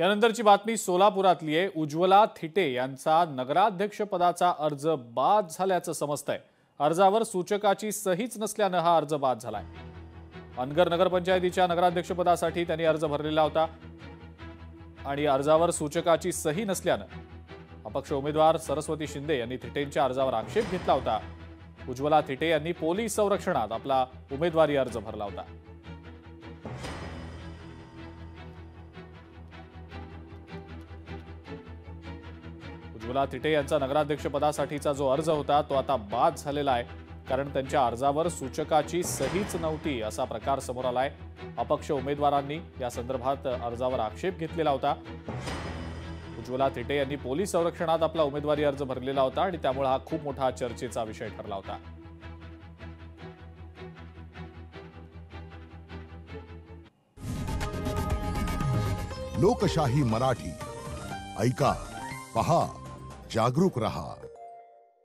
यानंतरची बातमी सोलापुरातली आहे। उज्ज्वला थिटे यांचा नगराध्यक्षपदाचा अर्ज बाद झाल्याचं समजतंय। अर्जावर सूचकाची सहीच नसल्यानं हा अर्ज बाद झालाय। अनगर नगरपंचायतीच्या नगराध्यक्षपदासाठी त्यांनी अर्ज भरलेला होता आणि अर्जावर सूचकाची सही नसल्यानं अपक्ष उमेदवार सरस्वती शिंदे यांनी थिटेंच्या अर्जावर आक्षेप घेतला होता। उज्ज्वला थिटे यांनी पोलीस संरक्षणात आपला उमेदवारी अर्ज भरला होता। उज्ज्वला थिटे यांचा नगराध्यक्षपदासाठीचा जो अर्ज होता तो आता बाद झालेला आहे, कारण त्यांच्या अर्जावर सूचकाची सहीच नव्हती असा प्रकार समोर आलाय। अपक्ष उमेदवारांनी या संदर्भात अर्जावर आक्षेप घेतलेला होता। उज्ज्वला थिटे यांनी पोलीस संरक्षणात आपला उमेदवारी अर्ज भरलेला होता आणि त्यामुळे हा खूप मोठा चर्चेचा विषय ठरला होता। लोकशाही मराठी ऐका, पहा, जागरूक रहा।